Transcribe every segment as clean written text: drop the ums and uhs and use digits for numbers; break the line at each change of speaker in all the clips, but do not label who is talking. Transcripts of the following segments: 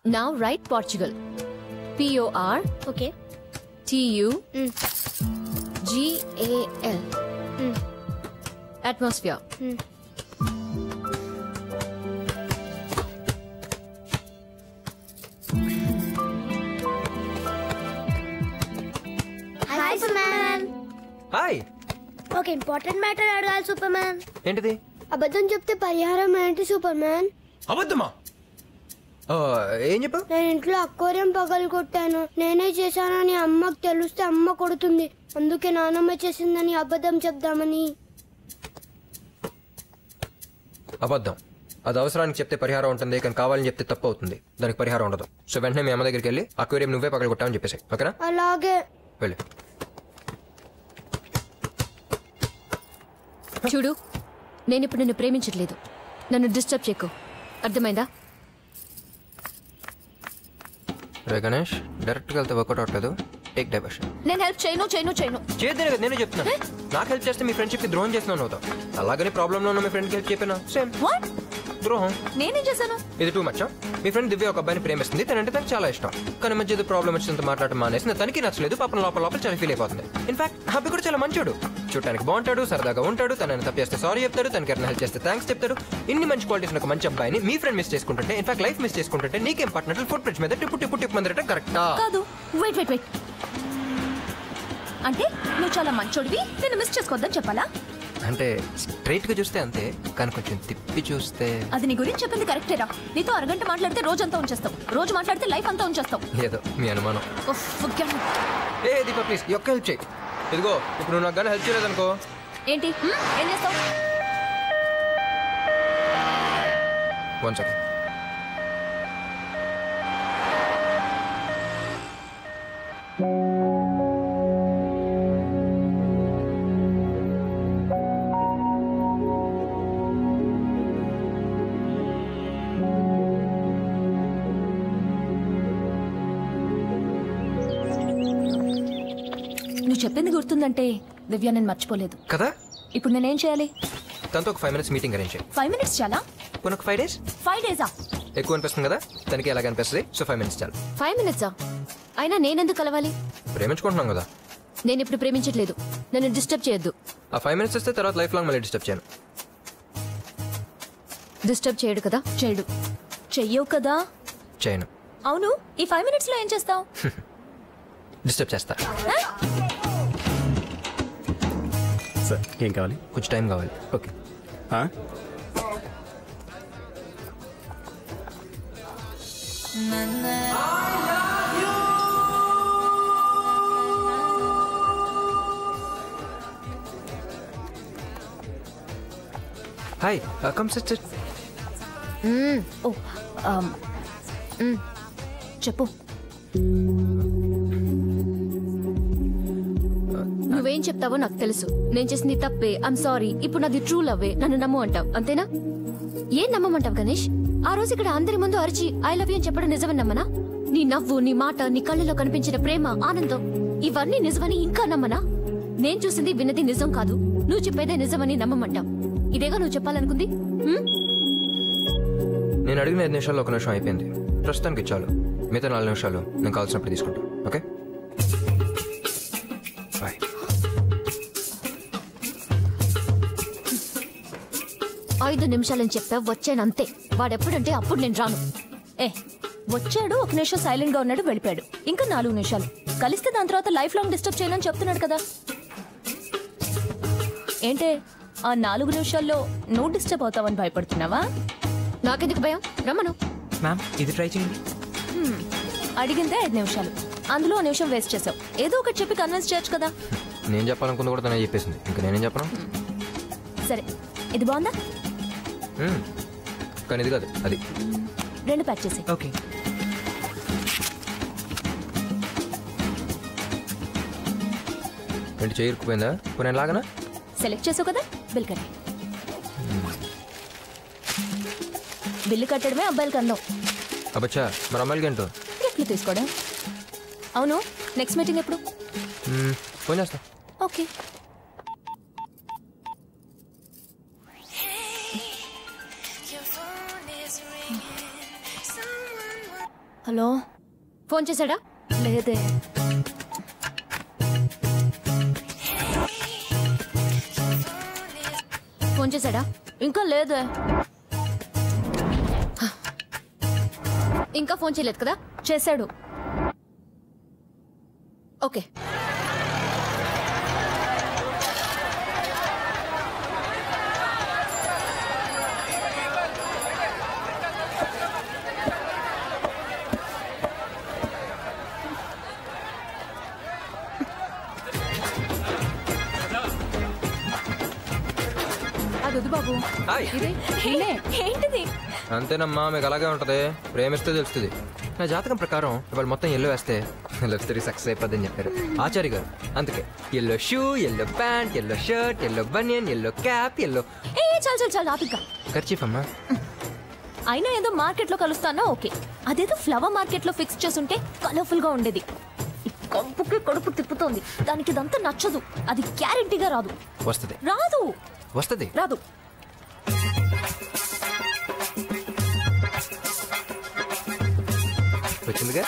Now write Portugal. P-O-R.
Okay.
T-U-G-A-L. Atmosphere.
Hi, Superman.
Hi.
ఒక important matter అడగాలి super man.
ఏంటిది?
అబద్ధం చెప్తే పరిహారం ఏంటి సూపర్ మ్యాన్?
అబద్ధమా? ఏం చెప్పు?
నేను ఇంట్లో అక్వేరియం పగలు కొట్టాను, నేనే చేశానని అమ్మకు తెలిస్తే అమ్మ కొడుతుంది, అందుకే నానమ్మ చేసిందని అబద్ధం చెప్దామని.
అబద్ధం. అది అవసరానికి చెప్తే పరిహారం ఉంటుంది, కానీ కావాలని చెప్తే తప్పు అవుతుంది. దానికి పరిహారం ఉండదు. సో వెంటనే మీ అమ్మ దగ్గరికి వెళ్ళి అక్వేరియం నువ్వే పగలు కొట్టావని చెప్పేసి, ఓకేనా?
అలాగే.
వెళ్ళి.
చూడు, నేను ఇప్పుడు నిన్ను ప్రేమించట్లేదు. నన్ను డిస్టర్బ్ చేయకు, అర్థమైందా?
రే గణేష్, డైరెక్ట్గా వెళ్తే వర్కౌట్ అవట్లేదు. Take diversion.
నేను హెల్ప్ చేయను.
చేద్దానే కదా నేను చెప్తున్నా. నాకు హెల్ప్ చేస్తే మీ ఫ్రెండ్షిప్ కి ద్రోహం చేస్తున్నాను అవుతావు. అలాగని ప్రాబ్లంలో ఉన్న మీ ఫ్రెండ్కి హెల్ప్ చెప్పినా సేమ్ ద్రోహం.
నేనేం చేశాను?
ఇది టూ మచ్చా. మీ ఫ్రెండ్ దివ్య ఒక అబ్బాయిని ప్రేమిస్తుంది, తనంటే తనకు చాలా ఇష్టం. కానీ మధ్య ఏదో ప్రాబ్లం వచ్చినంత మాట్లాడటం మానేసి తనకి నచ్చలేదు. పాపం లోపల లోపల చాలా ఫీల్ అయిపోతుంది. ఇన్ఫాక్ట్ అబ్బాయి కూడా చాలా మంచోడు, చూడటానికి బాగుంటాడు, సరదాగా ఉంటాడు. తనని తప్పు చేస్తే సారీ చెప్తాడు, తనకి ఎవరైనా హెల్ప్ చేస్తే థ్యాంక్స్ చెప్తాడు. ఇన్ని మంచి క్వాలిటీస్ ఒక మంచి అబ్బాయిని మీ ఫ్రెండ్ మిస్ చేసుకుంటుంటే, ఇన్ఫాక్ట్ లైఫ్ మిస్ చేసుకుంటుంటే నీకేం పట్టినట్లు ఫుట్ బ్రిడ్జ్ మీద టిప్పు మందరట కరెక్టా?
కాదు. వెయిట్. అంటే నువ్వు చాలా మంచోడివి, నేను మిస్ చేసుకోవద్దని చెప్పాలా?
అంటే స్ట్రైట్ గా చూస్తే అంతే, కానీ కొంచెం తిప్పి చూస్తే.
అది నీ గురించి చెప్పింది కరెక్టేరా. నీతో అరగంట మాట్లాడితే రోజంతా ఉంచేస్తావు, రోజు మాట్లాడితే లైఫ్ అంతా ఉంచేస్తావు.
ఏదో మీ అనుమానం. ఏ దీపా ప్లీజ్ ఈ ఒక్క హెల్ప్ చేయి. ఇదిగో ఇప్పుడు నువ్వు నాకు కానీ హెల్ప్ చేయలేదనుకో.
ఏంటి? ఏం చేస్తావు?
1 second.
నువ్వు చెప్పింది గుర్తుందంటే దివ్య నేను మర్చిపోలేదు
కదా.
ఇప్పుడు నేనేం చేయాలి?
తనతో ఒక 5 minutes మీటింగ్ అరేంజ్ చేయి.
5 minutes చాలా?
పోనీ ఒక 5 days?
5 days
ఎక్కువ అనిపిస్తుంది కదా, తనకి ఎలాగ అనిపిస్తుంది. సో 5 minutes చాలు.
5 minutes అయినా నేనెందుకు కలవాలి?
ప్రేమించుకుంటున్నాం కదా.
నేను ఇప్పుడు ప్రేమించట్లేదు, నన్ను డిస్టర్బ్ చేయొద్దు.
ఆ 5 minutes వస్తే తర్వాత లైఫ్ లాంగ్ మళ్ళీ డిస్టర్బ్ చేయను.
డిస్టర్బ్ చేయడు కదా? చేయడు. చెయ్యవు కదా?
చేయను.
అవును, ఈ 5 minutes లో ఏం చేస్తావు?
డిస్టర్బ్ చేస్తా.
సార్ ఏం కావాలి?
కొంచెం టైం కావాలి. ఓకే. Hi, come sit.
ఓ చెప్పు. నువ్వేం చెప్తావో నాకు తెలుసు. నేను చేసింది తప్పే, ఐమ్ సారీ, ఇప్పుడు నాది ట్రూ లవ్వే, నన్ను నమ్ము అంటావు అంతేనా? ఏం నమ్మమంటావు గణేష్? ఆ రోజు ఇక్కడ అందరి ముందు అరిచి ఐ లవ్ యూ అని చెప్పడం నిజమని నమ్మనా? నీ నవ్వు, నీ మాట, నీ కళ్ళలో కనిపించిన ప్రేమ, ఆనందం ఇవన్నీ నిజమని ఇంకా నమ్మనా? నేను చూసింది విన్నది నిజం కాదు, నువ్వు చెప్పేదే నిజమని నమ్మమంటావు. ఇదేగా నువ్వు చెప్పాలనుకుంది?
నేను అడిగిన 5 నిమిషాల్లో 1 నిమిషం అయిపోయింది. ప్రస్తుతానికి చాలు. మిగతా 4 నిమిషాలు నేను కావాల్సినప్పుడు తీసుకుంటాను. Okay bye.
5 నిమిషాలని చెప్పా, వచ్చానంతే. వాడెప్పుడంటే అప్పుడు నేను రాను. వచ్చాడు, 1 నిమిషం సైలెంట్ గా ఉన్నాడు, వెళ్ళిపోయాడు. ఇంకా 4 నిమిషాలు కలిస్తే దాని తర్వాత లైఫ్ లాంగ్ డిస్టర్బ్ చేయనని చెప్తున్నాడు కదా. ఏంటే ఆ 4 నిమిషాల్లో నువ్వు డిస్టర్బ్ అవుతావని భయపడుతున్నావా? నాకెందుకు భయం, రమ్మను.
మ్యామ్ ఇది ట్రై చేయండి.
అడిగిందే 5 నిమిషాలు, అందులో 1 నిమిషం వేస్ట్ చేసావు. ఏదో ఒకటి చెప్పి కన్విన్స్ చేయొచ్చు కదా.
నేను చెప్పాలనుకుంది కూడా తనే చెప్పేసింది, ఇంకా నేనేం చెప్పను.
సరే, ఇది బాగుందా?
కానీ ఇది కాదు, అది
2 ప్యాక్ చేసి.
ఓకే. ఏంటి చేయి ఇరుక్కుపోయిందా? నేను లాగనా?
సెలెక్ట్ చేసావు కదా, బిల్ కట్టే. బిల్లు కట్టడమే అబ్బాయిలకి అందం.
అబ్బచ్చా, మరి అమ్మాయిలకి ఏంటో?
గిఫ్ట్లు తీసుకోవడం. అవును, నెక్స్ట్ మీటింగ్ ఎప్పుడు?
ఫోన్ చేస్తా.
ఓకే. హలో, ఫోన్ చేశాడా? లేదే. ఫోన్ చేశాడా? ఇంకా లేదే. ఇంకా ఫోన్ చేయలేదు కదా? చేశాడు. ఓకే. బాబు ఏంటిది?
అంతేనమ్మా, మీకు అలాగే ఉంటది. ప్రేమిస్తే తెలుస్తుంది. నా జాతకం ప్రకారం ఇవాళ మొత్తం ఎల్లో వేస్తే లవ్ స్టోరీ సక్సెస్ అయిపోద్దని చెప్పారు ఆచార్య గారు. అందుకే yellow shoe, yellow pant, yellow shirt, yellow banian, yellow cap, yellow.
చాలు ఆపిక.
కర్చీఫ్ అమ్మా.
అయినా ఏదో మార్కెట్ లో కలుస్తానో ఓకే, అదేదో ఫ్లవర్ మార్కెట్ లో ఫిక్స్ చేసుంటే కలర్ఫుల్ గా ఉండేది. కంపుకి కడుపు తిప్పుతోంది. దానికి ఇదంతా నచ్చదు. అది గ్యారెంటీగా రాదు.
వస్తుంది.
రాదు.
వస్తుంది.
రాదు.
వచ్చిందిగా.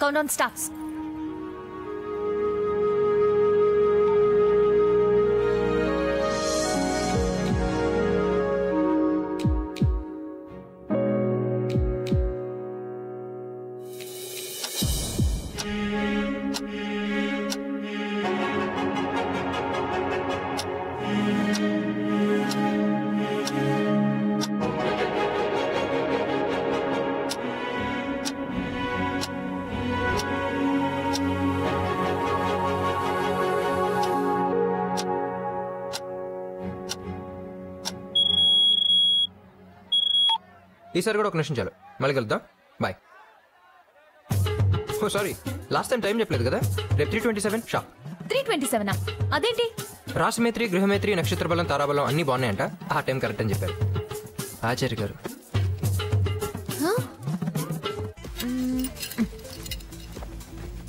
Countdown starts.
ఈసారి కూడా ఒక నిమిషం చాలు. మళ్ళీ కలుద్దాం. బాయ్. ఓ సారీ, లాస్ట్ టైం టైం చెప్పలేదు కదా. రేపు 3:27 షాప్.
3:27 అదేంటి?
రాశిమేత్రి, గృహమేత్రి, నక్షత్ర బలం, తారాబలం అన్ని బాగున్నాయంట. ఆ టైం కరెక్ట్ అని చెప్పారు ఆచార్య గారు.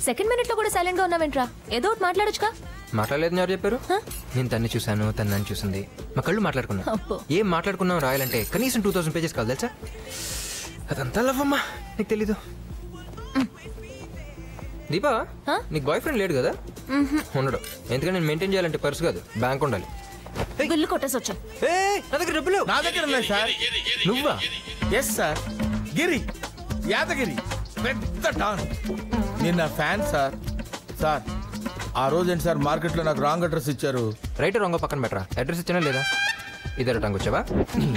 సెకండ్ మినిట్ లో కూడా సైలెంట్ గా ఉన్నావేంట్రా? ఏదో ఒకటి మాట్లాడొచ్చుగా.
మాట్లాడలేదని ఎవరు చెప్పారు? నేను తన్ని చూశాను, తను నన్ను చూసింది. మా కళ్ళు మాట్లాడుకున్నాం. ఏం మాట్లాడుకున్నాం రాయాలంటే కనీసం 2000 పేజెస్ కాదు తెలుసా. అదంతా లవ్ అమ్మా, నీకు తెలీదు. దీపా, నీకు బాయ్ ఫ్రెండ్ లేడు కదా? ఉండడు. ఎందుకంటే నేను మెయింటైన్ చేయాలంటే పర్సు కాదు, బ్యాంక్ ఉండాలి.
బిల్లు కొట్టేసి వచ్చా.
నా దగ్గర డబ్బులు.
నా దగ్గర ఉన్నాయి సార్.
నువ్వా?
Yes sir. గిరి, యాదగిరి, పెద్ద డాన్. నేను నా ఫ్యాన్ సార్. సార్ ఆ రోజు ఏంటి సార్ మార్కెట్లో నాకు రాంగ్ అడ్రస్ ఇచ్చారు.
రైట్ రాంగ్ పక్కన పెట్టరా. అడ్రస్ ఇచ్చానా లేదా? ఇద్దరు టంగ్ వచ్చావా?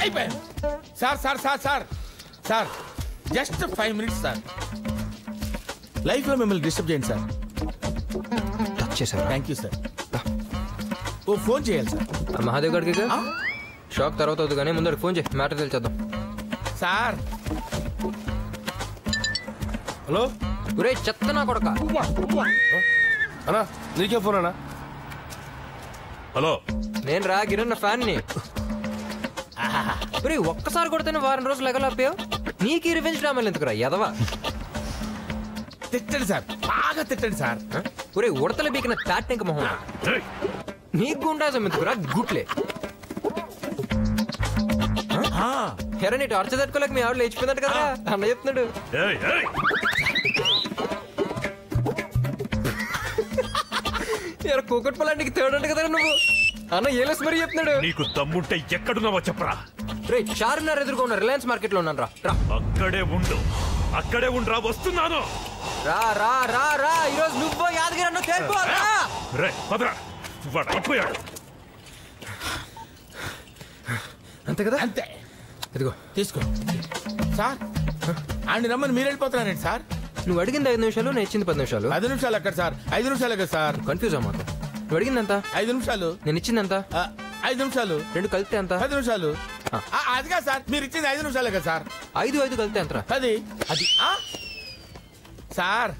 అయిపోయాను sir. Sir sir sir sir just 5 minutes sir. లైఫ్లో మిమ్మల్ని డిస్టర్బ్ చేయండి సార్.
టచ్ చేశారు.
Thank you sir. ఓ ఫోన్ చేయాలి సార్.
మహాదేవ్ గడికి షాక్ తర్వాత అవుతుంది కానీ ముందర ఫోన్ చేయి, మ్యాటర్ తెలిచేద్దాం.
Sir hello.
ఒరే చెత్త నా కొడక.
అన్నా నీకే ఫోన్ అన్నా. హలో,
నేను రా గిరన్న ఫ్యాన్ ని. ఒరే ఒక్కసారి కొడితేనే వారం రోజులు ఎగలాపావు. నీకు రివెంజ్ డ్రామాలు ఎందుకురా ఎదవా?
తిట్టండి సార్, బాగా తిట్టండి సార్.
ఒరే ఉడతల బీకిన తాట్నిక మొహం. నీకు గుండాజం ఎందుకురా గుట్లే. ఎరా నీ టార్చర్ తట్టుకోలేక మీ ఆవిడ లేచిపోయిందంట కదా అన్న చెప్తున్నాడు. కూకట్ పొలానికి తేడంట కదా నువ్వు. అన్న ఏలస్ మరీ చెప్తున్నాడు.
నీకు దమ్ముంటే ఎక్కడున్నావో చెప్పరా.
రే చార్మినార్ ఎదురుగా ఉన్న రిలయన్స్ మార్కెట్ లో ఉన్నాను. రా
అక్కడే ఉండు, అక్కడే ఉండరా, వస్తున్నాను.
రా రా రా రా. ఈరోజు నువ్వు యాదగిరి అన్న తేలిపోరా.
రే పదరా, వాడు అయిపోయాడు.
అంతే కదా?
అంతే.
ఇదిగో
తీసుకో సార్. అండి రమ్మని మీరు వెళ్ళిపోతున్నారండి సార్.
నువ్వు అడిగింది 5 నిమిషాలు, నేను ఇచ్చింది 10 నిమిషాలు.
5 నిమిషాలు ఎక్కడ సార్? 5 నిమిషాలు కదా సార్.
కన్ఫ్యూజ్ అమ్మాకు. నువ్వు అడిగింది ఎంత?
5 నిమిషాలు.
నేను ఇచ్చింది ఎంత?
5 నిమిషాలు.
రెండు కలిపితే ఎంత?
10 నిమిషాలు. అది కాదు సార్, మీరు ఇచ్చింది 5 నిమిషాలే కదా సార్.
5 కలిపితే ఎంత?
10. అది sir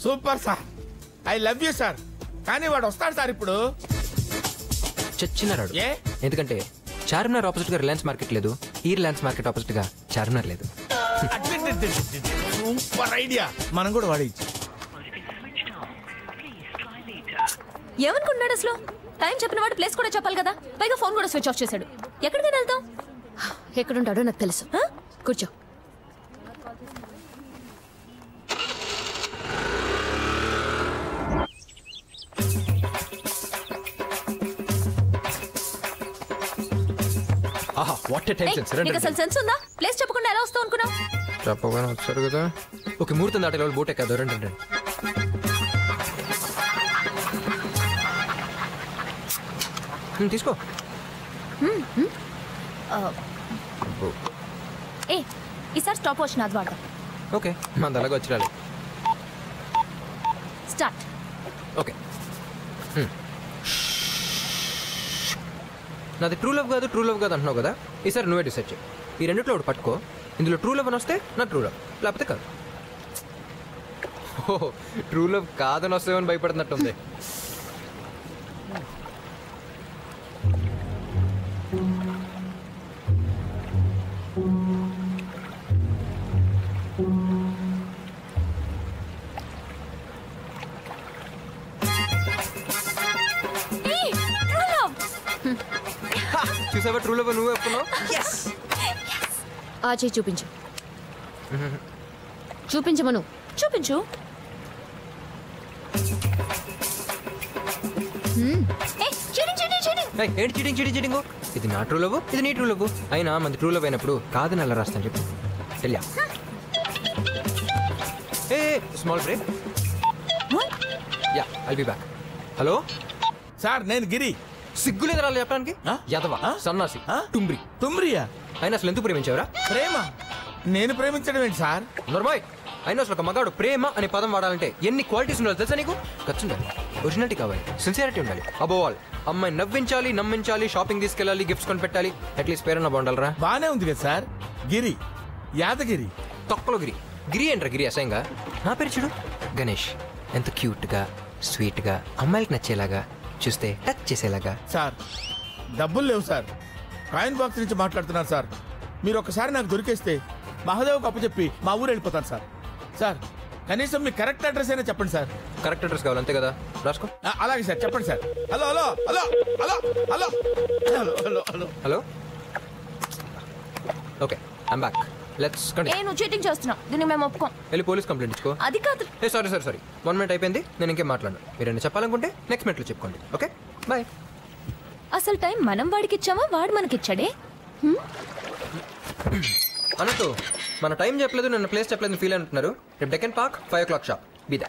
super sir. I love you sir. కానీ వాడు వస్తాడు సార్ ఇప్పుడు.
చచ్చినారాడు.
ఏ?
ఎందుకంటే చార్మినార్ ఆపోజిట్ గా రిలయన్స్ మార్కెట్ లేదు, ఈ రిలయన్స్ మార్కెట్ ఆపోజిట్ గా చార్మినార్ లేదు.
Super idea. మనం కూడా వాడేయచ్చు.
ఏమనుకుంటున్నాడు అసలు? టైం చెప్పిన వాడు ప్లేస్ కూడా చెప్పాలి కదా. పైగా ఫోన్ కూడా స్విచ్ ఆఫ్ చేశాడు. ఎక్కడికి వెళ్తాం? ఎక్కడుంటాడో నాకు తెలుసు. కూర్చో.
ఆహా వాట్ ఏ టైం సెన్స్.
నీకు అసలు సెన్స్ ఉందా? ప్లేస్ చెప్పకుండా ఎలా వస్తావు అనుకున్నావు?
చెప్పగానే వచ్చారు కదా. ఓకే ముహూర్తం దాటే వాళ్ళు బోట్ ఎక్కారు. రండి. తీసుకో.
ఈసారి స్టాప్ వాచ్ నాది వాడదాం.
ఓకే మన అలాగే వచ్చి రాలి.
స్టార్ట్.
ఓకే నాది ట్రూ లవ్ కాదు అంటున్నావు కదా. ఈసారి నువ్వే డిసైడ్ చేయి. ఈ రెండిట్లో ఒకటి పట్టుకో. ఇందులో ట్రూ లవ్ అని వస్తే నా ట్రూ లవ్, లేకపోతే కాదు. ఓహో ట్రూ లవ్ కాదని వస్తామని భయపడుతున్నట్టుంది. చూసావా ట్రూ లవ్ నువ్వే ఒప్పుకున్నావు.
ఆ చేయి చూపించు. చూపించమను. చూపించు.
ఏంటి చీటింగ్? ఇది నా ట్రూ లవ్, ఇది నీ ట్రూ లవ్. అయినా మంది ట్రూ లవ్ అయినప్పుడు కాదని అలా రాస్తాను చెప్పు. తెలియా? A small break. Yeah I'll be back. Hello
sir నేను గిరి.
సిగ్గులేదు రాళ్ళు చెప్పడానికి. యదవ సన్నాసి
టుంబ్రియా.
అయినా అసలు ఎందుకు ప్రేమించావురా?
ప్రేమ నేను ప్రేమించడం ఏంటి సార్?
నర్మాయ్ అయినా అసలు ఒక మగాడు ప్రేమ అనే పదం వాడాలంటే ఎన్ని క్వాలిటీస్ ఉండాలి తెలుసా నీకు? ఖర్చు ఉండాలి, ఒరిజినాలిటీ కావాలి, సిన్సియారిటీ ఉండాలి. అబోవ్ ఆల్ అమ్మాయి నవ్వించాలి, నమ్మించాలి, షాపింగ్ తీసుకెళ్ళాలి, గిఫ్ట్స్ కొని పెట్టాలి. అట్లీస్ట్ పేరన్నా బాగుండాలరా.
బానే ఉంది కదా సార్. గిరి యాదగిరి.
తొక్కలో గిరి ఏంట్రా గిరి అసహ్యంగా? నా పేరు చూడు గణేష్. ఎంత క్యూట్గా స్వీట్గా అమ్మాయికి నచ్చేలాగా, చూస్తే టచ్ చేసేలాగా.
సార్ డబ్బులు లేవు సార్. కాయిన్ బాక్స్ నుంచి మాట్లాడుతున్నాను సార్. మీరు ఒకసారి నాకు దొరికేస్తే మహాదేవ్కి అప్పచెప్పి మా ఊరు వెళ్ళిపోతాను సార్. సార్ కనీసం మీ కరెక్ట్ అడ్రస్ అయినా చెప్పండి సార్.
కరెక్ట్ అడ్రస్ కావాలి అంతే కదా, రాసుకో.
అలాగే సార్ చెప్పండి sir. Hello hello hello hello hello hello hello hello
hello okay I'm back. Let's continue.
నువ్వు చీటింగ్ చేస్తున్నావు, దీన్ని మేము ఒప్పుకోం.
వెళ్ళి పోలీస్ కంప్లైంట్ ఇచ్చుకో.
అది కాదు.
సారీ 1 మినిట్ అయిపోయింది, నేను ఇంకేం మాట్లాడను. మీరు చెప్పాలనుకుంటే నెక్స్ట్ మినిట్లో చెప్పుకోండి. Okay bye.
అసలు టైం మనం వాడికి ఇచ్చామా, వాడు మనకిచ్చాడే?
అన్నట్టు మన టైం చెప్పలేదు, నన్ను ప్లేస్ చెప్పలేదు ఫీల్ అంటున్నారు. రేపు డెక్కన్ పార్క్ 5 o'clock షాప్ బీ దా.